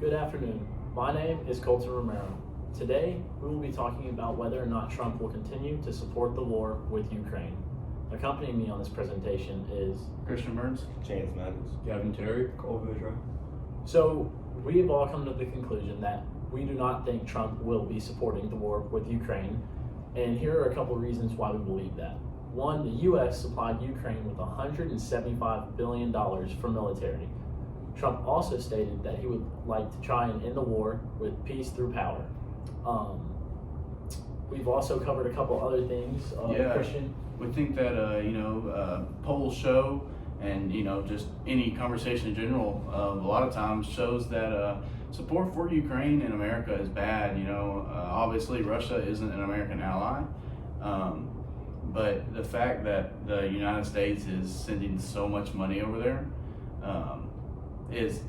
Good afternoon. My name is Colton Romero. Today, we will be talking about whether or not Trump will continue to support the war with Ukraine. Accompanying me on this presentation is Christian Burns, James Matthews, Gavin Terry, Cole Boudreaux. So we have all come to the conclusion that we do not think Trump will be supporting the war with Ukraine, and here are a couple of reasons why we believe that. One, the U.S. supplied Ukraine with $175 billion for military. Trump also stated that he would like to try and end the war with peace through power. We've also covered a couple other things. Christian? We think that polls show, and just any conversation in general, a lot of times shows that support for Ukraine in America is bad. Obviously Russia isn't an American ally, but the fact that the United States is sending so much money over there is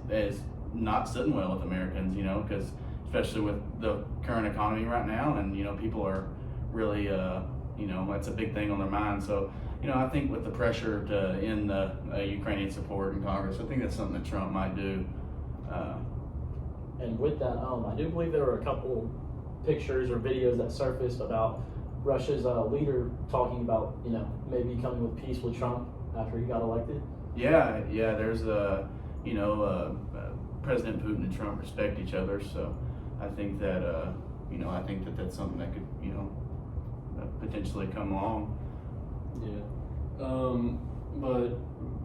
not sitting well with Americans. Because especially with the current economy right now, and people are really that's a big thing on their mind. So I think with the pressure to end the Ukrainian support in Congress, I think that's something that Trump might do. And with that, I do believe there were a couple pictures or videos that surfaced about Russia's leader talking about maybe coming with peace with Trump after he got elected. Yeah. There's President Putin and Trump respect each other, so I think that that's something that could potentially come along. Yeah. But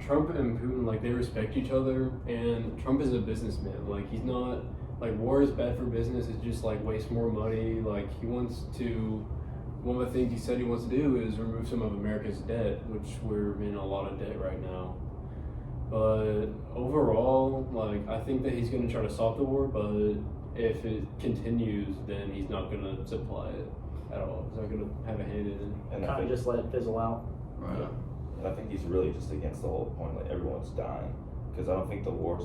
Trump and Putin, they respect each other, and Trump is a businessman. He's not, war is bad for business. It's just, waste more money. One of the things he said he wants to do is remove some of America's debt, which we're in a lot of debt right now. But overall, I think that he's going to try to stop the war, but if it continues, then he's not going to supply it at all. He's not going to have a hand in it. And kind of just let it fizzle out. Right. Yeah. And I think he's really just against the whole point, everyone's dying. Because I don't think the war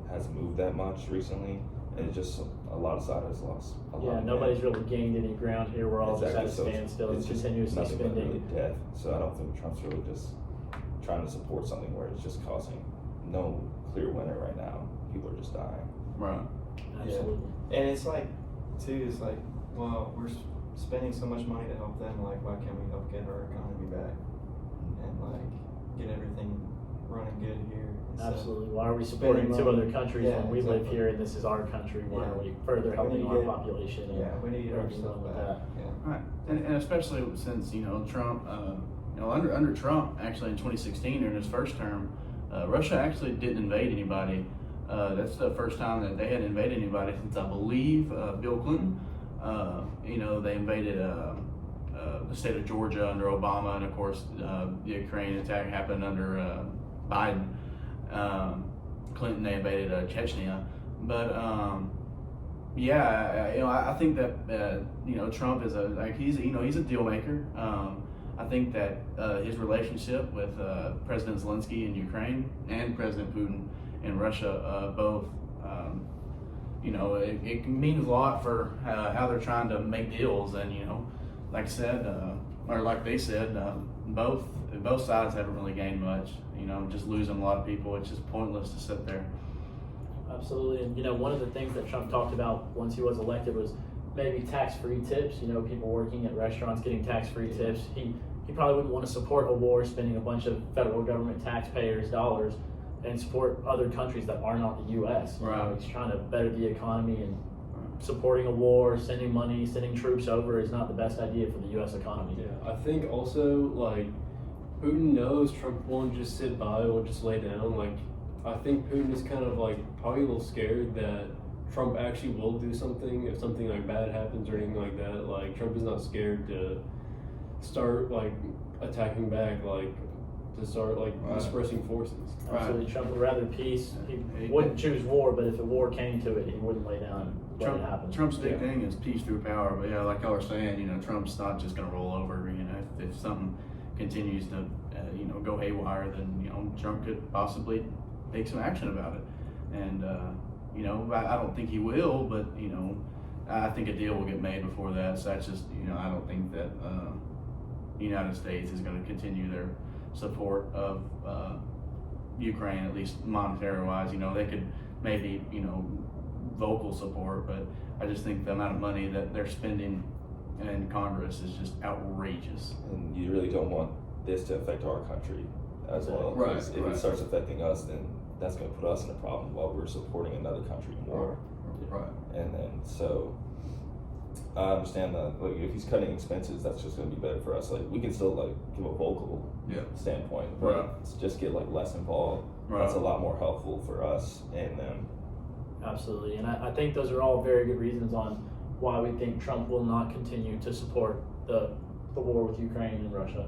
has moved that much recently. And it's just a lot of sides has lost a lot. Yeah, nobody's really gained any ground here. We're all just at a standstill and it's just continuously nothing but spending. really death. So I don't think Trump's really just trying to support something where it's just causing no clear winner right now. People are just dying. Right. Absolutely. Yeah. And it's well, we're spending so much money to help them, why can't we help get our economy back and get everything running good here? Absolutely. Why are we supporting two other countries when we live exactly. here and this is our country? Why are we further helping our population? We need our stuff back. Right, and especially since Trump, under Trump, actually in 2016 during his first term, Russia actually didn't invade anybody. That's the first time that they had invaded anybody since, I believe, Bill Clinton. They invaded the state of Georgia under Obama, and of course the Ukraine attack happened under Biden. Clinton, they invaded Chechnya. But I think that Trump is he's a deal maker. I think that his relationship with President Zelensky in Ukraine and President Putin in Russia both, it means a lot for how they're trying to make deals. And like I said, or like they said, both sides haven't really gained much. Just losing a lot of people. It's just pointless to sit there. Absolutely. And one of the things that Trump talked about once he was elected was maybe tax-free tips. People working at restaurants getting tax-free tips. He probably wouldn't want to support a war spending a bunch of federal government taxpayers' dollars and support other countries that are not the U.S. Right. He's trying to better the economy, and supporting a war, sending money, sending troops over is not the best idea for the U.S. economy. Yeah, I think also, Putin knows Trump won't just sit by or just lay down. I think Putin is kind of probably a little scared that Trump actually will do something if something bad happens or anything like that. Trump is not scared to start attacking back, to start dispersing forces. Absolutely. Trump would rather peace. He wouldn't choose war, but if a war came to it, he wouldn't lay down and let it happen. Trump's big thing is peace through power. But like y'all were saying, Trump's not just going to roll over. If something continues to go haywire, then Trump could possibly take some action about it. And I don't think he will, but I think a deal will get made before that. So that's just I don't think that the United States is going to continue their support of Ukraine, at least monetary wise. They could maybe vocal support, but I just think the amount of money that they're spending in Congress is just outrageous. And you really don't want this to affect our country as well. Right, 'Cause if right. it starts affecting us, then that's going to put us in a problem while we're supporting another country more. Right. And then, so I understand that, like, if he's cutting expenses, that's just going to be better for us. Like, we can still, like, give a vocal standpoint, but Right. just get, like, less involved. That's a lot more helpful for us and them. Absolutely, and I think those are all very good reasons on why we think Trump will not continue to support the war with Ukraine and Russia.